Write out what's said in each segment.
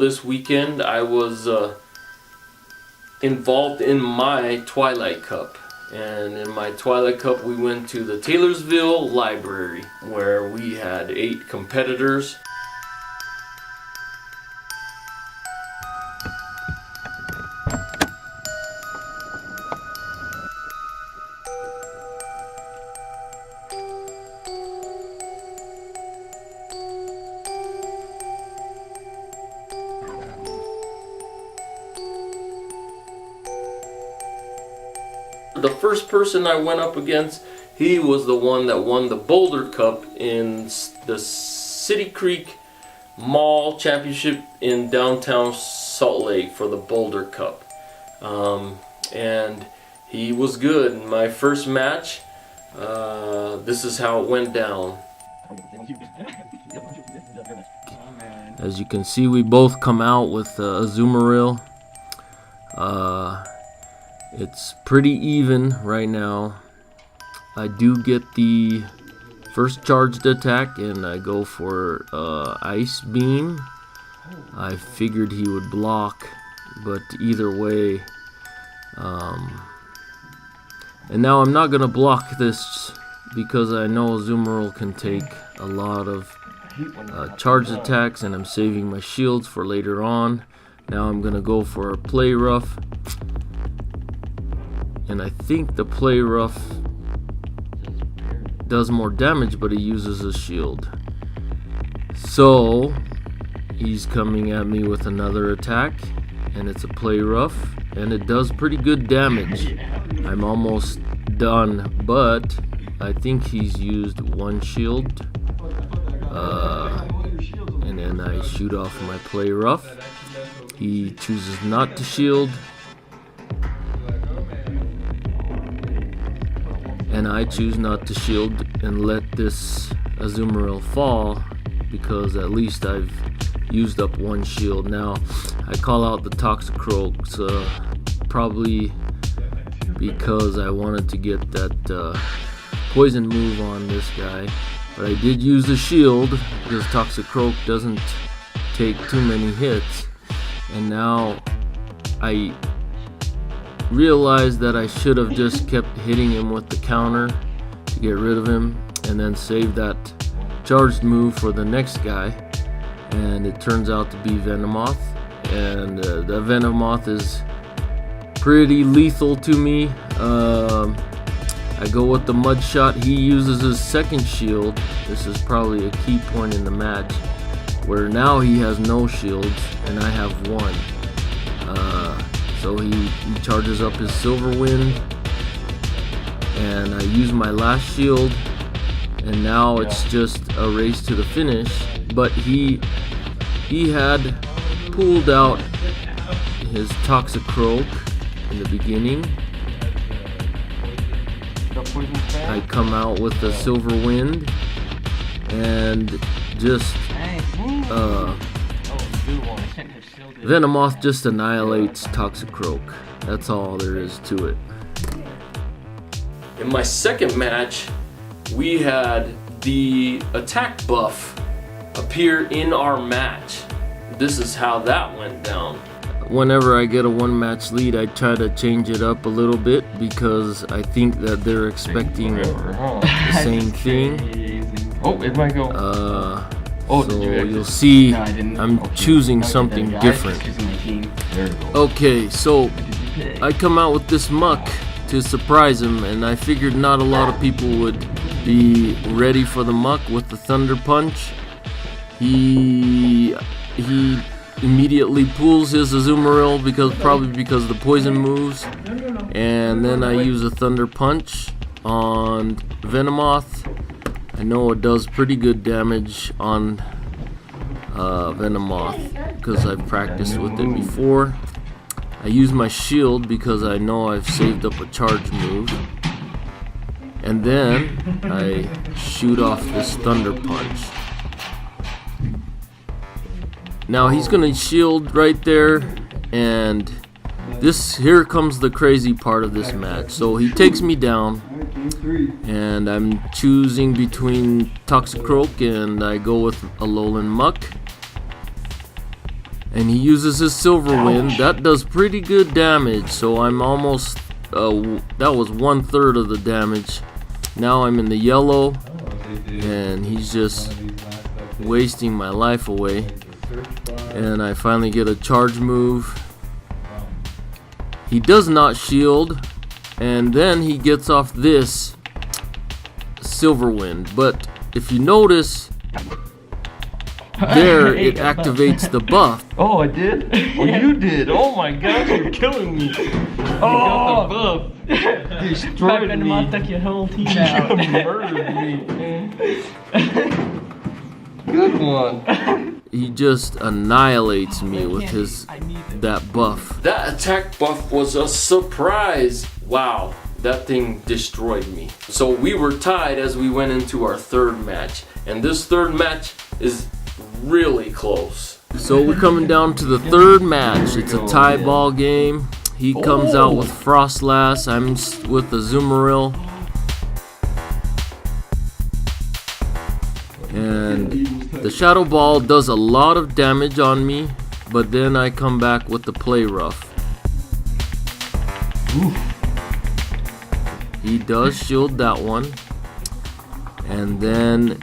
this weekend I was involved in my Twilight Cup. And in my Twilight Cup we went to the Taylorsville Library where we had 8 competitors. The first person I went up against, he was the one that won the Boulder Cup in the City Creek Mall Championship in downtown Salt Lake for the Boulder Cup. And he was good. In my first match, this is how it went down. As you can see, we both come out with Azumarill. It's pretty even right now. I do get the first charged attack and I go for Ice Beam. I figured he would block, but either way. And now I'm not going to block this because I know Azumarill can take a lot of charged attacks and I'm saving my shields for later on. Now I'm going to go for a Play Rough. And I think the Play Rough does more damage, but he uses a shield. So he's coming at me with another attack, and it's a Play Rough, and it does pretty good damage. I'm almost done, but I think he's used one shield. And then I shoot off my Play Rough. He chooses not to shield. And I choose not to shield and let this Azumarill fall because at least I've used up one shield. Now I call out the Toxicroaks probably because I wanted to get that poison move on this guy. But I did use the shield because Toxicroak doesn't take too many hits. And now I realized that I should have just kept hitting him with the counter to get rid of him and then save that charged move for the next guy, and it turns out to be Venomoth, and the Venomoth is pretty lethal to me. I go with the Mud Shot. He uses his second shield. This is probably a key point in the match where now he has no shields and I have one. So he charges up his Silver Wind, and I use my last shield, and now it's just a race to the finish. But he had pulled out his Toxicroak in the beginning. I come out with the Silver Wind and just Venomoth just annihilates Toxicroak. That's all there is to it. In my second match, we had the attack buff appear in our match. This is how that went down. Whenever I get a one-match lead, I try to change it up a little bit because I think that they're expecting the same thing. Oh, it might go. So you'll see I'm choosing something different. Okay, so I come out with this Muck to surprise him, and I figured not a lot of people would be ready for the Muck with the Thunder Punch. He immediately pulls his Azumarill probably because the poison moves, and then I use a Thunder Punch on Venomoth. I know it does pretty good damage on Venomoth because I've practiced with it before. I use my shield because I know I've saved up a charge move. And then I shoot off this Thunder Punch. Now he's gonna shield right there, and here comes the crazy part of this match. So he takes me down, and I'm choosing between Toxicroak and I go with Alolan Muck. and he uses his silver wind. That does pretty good damage, so I'm almost that was 1/3 of the damage. Now I'm in the yellow, and he's just wasting my life away. And I finally get a charge move. He does not shield, and then he gets off this silver wind. But if you notice, there it activates the buff. Oh, I did? Oh, you did. Oh my gosh, you're killing me. Oh, you got the buff. Destroyed me. Took your whole team out. You murdered me. Good one. He just annihilates me with that buff. That attack buff was a surprise. Wow, that thing destroyed me. So we were tied as we went into our third match, and this third match is really close. So we're coming down to the third match. It's a tie ball game. He comes out with Frostlass. I'm with the Azumarill. And the Shadow Ball does a lot of damage on me, but then I come back with the Play Rough. He does shield that one. And then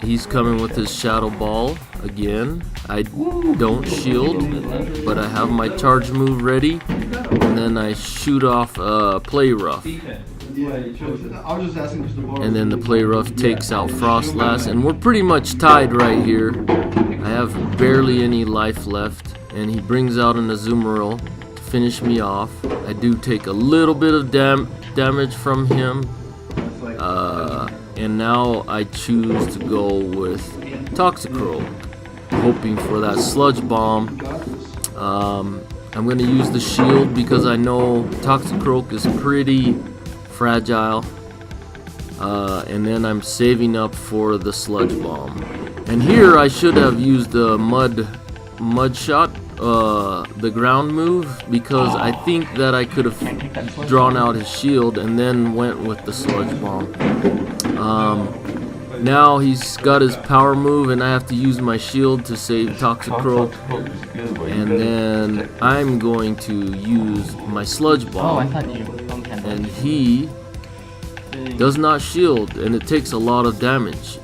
he's coming with his Shadow Ball again. I don't shield, but I have my charge move ready. And then I shoot off Play Rough. And then the Play Rough takes out Frostlass, and we're pretty much tied right here. I have barely any life left, and he brings out an Azumarill to finish me off. I do take a little bit of damage from him, and now I choose to go with Toxicroak, hoping for that Sludge Bomb. I'm going to use the shield because I know Toxicroak is pretty fragile, and then I'm saving up for the Sludge Bomb. And here I should have used the Mud Shot, the ground move, because I think that I could have drawn out his shield and then went with the Sludge Bomb. Now he's got his power move, and I have to use my shield to save Toxicroak. And then I'm going to use my Sludge Bomb. And he does not shield, and it takes a lot of damage.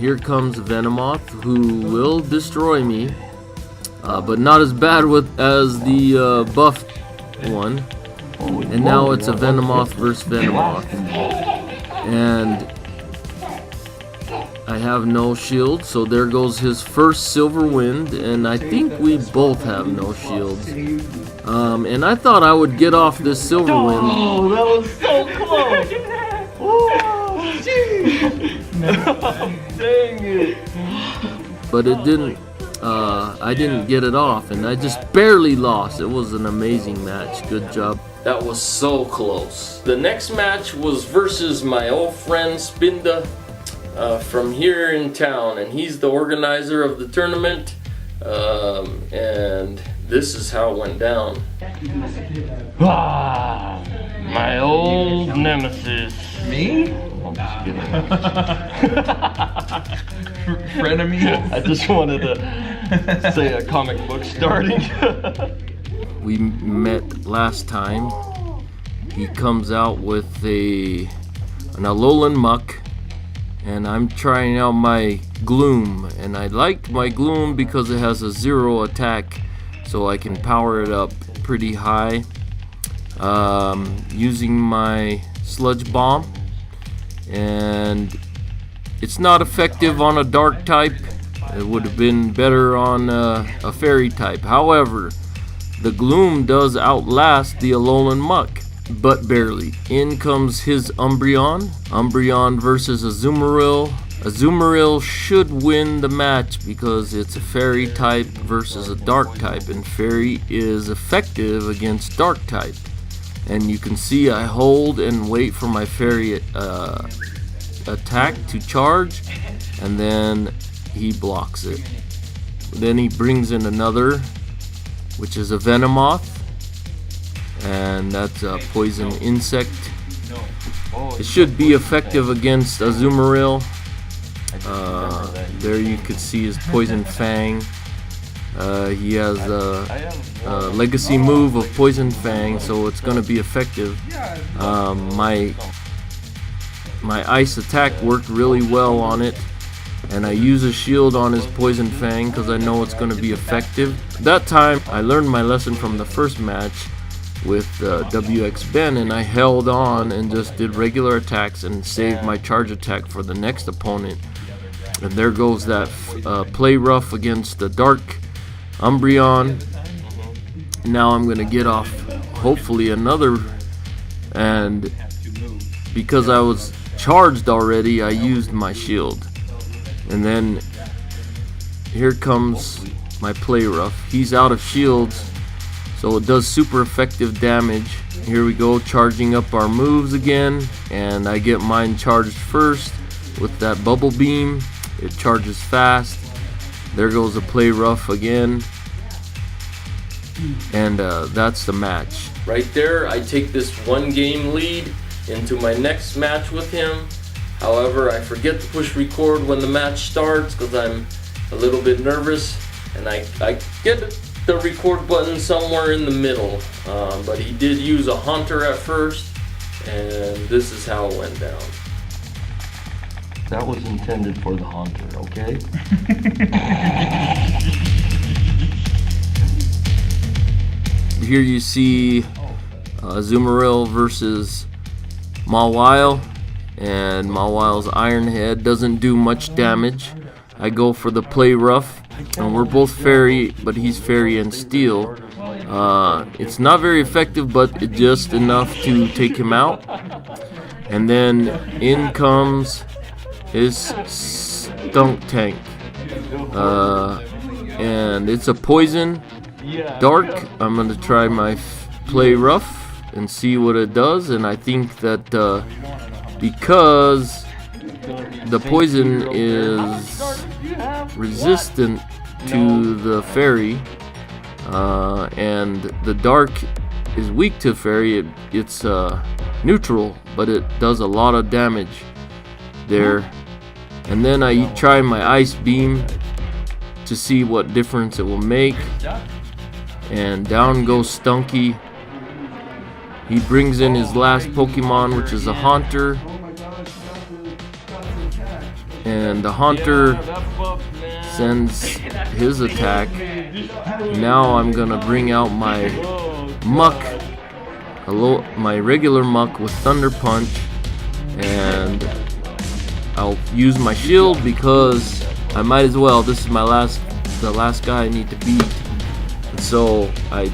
Here comes Venomoth, who will destroy me, but not as bad as the buffed one. And now it's a Venomoth versus Venomoth, and I have no shield, so there goes his first Silver Wind, and I think we both have no shields. And I thought I would get off this Silver Wind. Oh, that was so close! Oh, jeez! Dang it! But it didn't. I didn't get it off, and I just barely lost. It was an amazing match. Good job. That was so close. The next match was versus my old friend Spinda from here in town, and he's the organizer of the tournament. And this is how it went down. Ah, my old nemesis. Me? I'm just kidding. Frenemy? I just wanted to say a comic book starting. We met last time. He comes out with an Alolan Muck, and I'm trying out my Gloom, and I liked my Gloom because it has a 0 attack, so I can power it up pretty high. Using my Sludge Bomb, and it's not effective on a dark type. It would have been better on a fairy type. However, the Gloom does outlast the Alolan Muck, but barely. In comes his Umbreon. Umbreon versus Azumarill. Azumarill should win the match because it's a fairy type versus a dark type, and fairy is effective against dark type. And you can see I hold and wait for my fairy attack to charge, and then he blocks it. Then he brings in another, which is a Venomoth, and that's a poison insect. It should be effective against Azumarill. There you could see his poison fang. He has a legacy move of Poison Fang, so it's going to be effective. My ice attack worked really well on it, and I use a shield on his Poison Fang because I know it's going to be effective. That time, I learned my lesson from the first match with WX Ben, and I held on and just did regular attacks and saved my charge attack for the next opponent. And there goes that play rough against the Dark Umbreon. Now I'm going to get off hopefully another, and because I was charged already, I used my shield. And then here comes my play rough. He's out of shields, so it does super effective damage. Here we go, charging up our moves again, and I get mine charged first with that bubble beam. It charges fast. There goes the play rough again, and that's the match. Right there, I take this 1-game lead into my next match with him. However, I forget to push record when the match starts because I'm a little bit nervous, and I get the record button somewhere in the middle. But he did use a Haunter at first, and this is how it went down. That was intended for the Haunter, okay? Here you see Azumarill versus Mawile, and Mawile's Iron Head doesn't do much damage. I go for the play rough, and we're both fairy, but he's fairy and steel. It's not very effective, but it's just enough to take him out. And then in comes his Stunk Tank, and it's a poison dark. I'm gonna try my play rough and see what it does, and I think that because the poison is resistant to the fairy, and the dark is weak to fairy, it's neutral, but it does a lot of damage there. And then I try my ice beam to see what difference it will make, and down goes Stunky. He brings in his last Pokemon, which is a Haunter, and the Haunter sends his attack. Now I'm gonna bring out my Muck, my regular Muck with Thunder Punch, and I'll use my shield because I might as well. This is the last guy I need to beat. And so I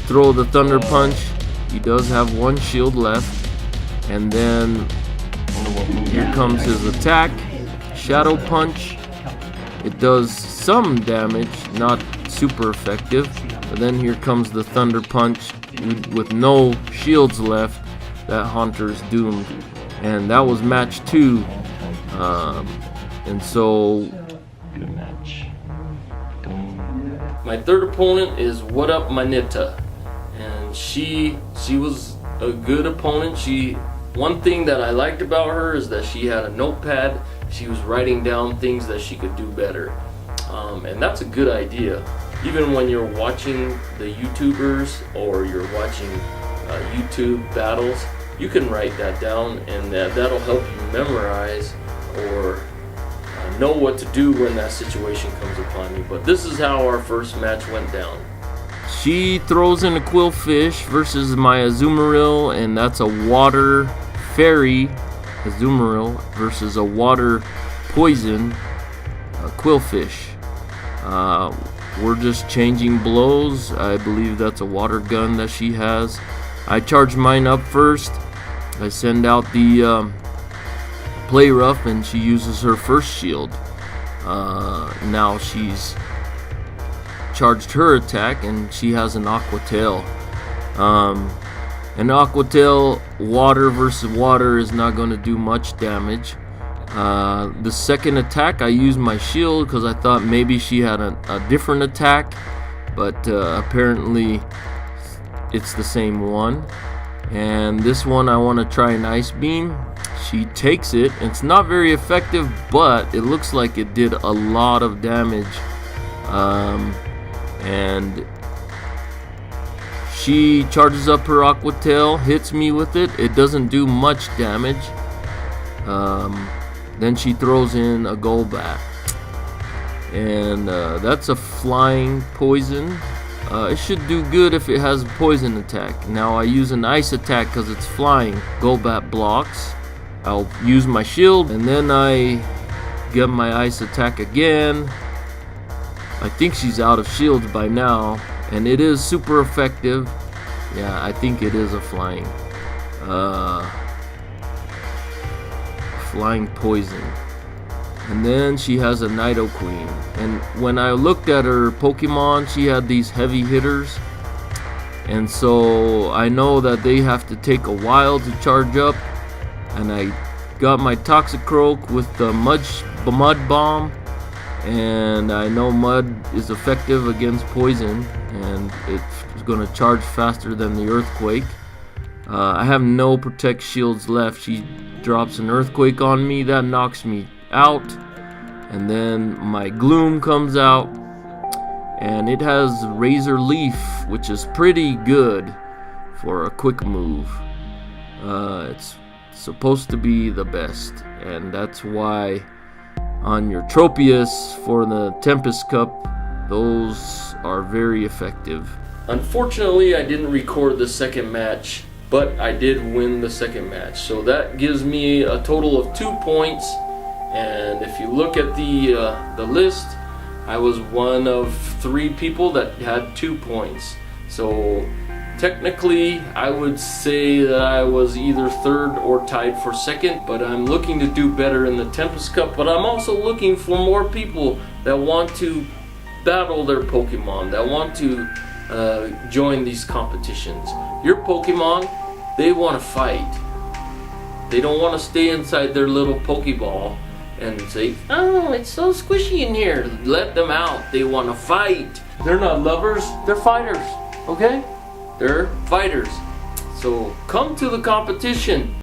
throw the Thunder Punch. He does have one shield left, and then here comes his attack, Shadow Punch. It does some damage, not super effective, but then here comes the Thunder Punch with no shields left. That Haunter's doomed, and that was match 2. And so Good match. my third opponent is What Up Manita, and she was a good opponent. One thing that I liked about her is that she had a notepad. She was writing down things that she could do better, and that's a good idea. Even when you're watching the YouTubers or you're watching YouTube battles, you can write that down, and that'll help you memorize or know what to do when that situation comes upon you. But this is how our first match went down. She throws in a Quillfish versus my Azumarill, and that's a water fairy Azumarill versus a water poison Quillfish. We're just changing blows. I believe that's a water gun that she has. I charge mine up first. I send out the play rough, and she uses her first shield. Now she's charged her attack, and she has an Aqua Tail. An Aqua Tail, water versus water, is not going to do much damage. The second attack, I used my shield because I thought maybe she had a different attack, but apparently it's the same one. And this one I want to try an Ice Beam. She takes it. It's not very effective, but it looks like it did a lot of damage. and she charges up her Aqua Tail, hits me with it. It doesn't do much damage. Then she throws in a Golbat, and that's a flying poison. It should do good if it has a poison attack. Now I use an ice attack because it's flying. Golbat blocks. I'll use my shield, and then I get my ice attack again. I think she's out of shields by now, and it is super effective. Yeah, I think it is a flying poison. And then she has a Nidoqueen, and when I looked at her Pokemon, she had these heavy hitters, and so I know that they have to take a while to charge up. And I got my Toxicroak with the Mud Bomb, and I know Mud is effective against poison, and it's going to charge faster than the Earthquake. I have no Protect Shields left. She drops an Earthquake on me, that knocks me out, and then my Gloom comes out, and it has Razor Leaf, which is pretty good for a quick move. It's supposed to be the best, and that's why on your Tropius for the Tempest Cup, those are very effective. Unfortunately, I didn't record the second match, but I did win the second match, so that gives me a total of 2 points. And if you look at the list, I was one of 3 people that had 2 points. So technically, I would say that I was either third or tied for second, but I'm looking to do better in the Tempest Cup. But I'm also looking for more people that want to battle their Pokemon, that want to join these competitions. Your Pokemon, they want to fight. They don't want to stay inside their little Pokeball and say, oh, it's so squishy in here. Let them out. They want to fight. They're not lovers, they're fighters, okay? They're fighters. So come to the competition.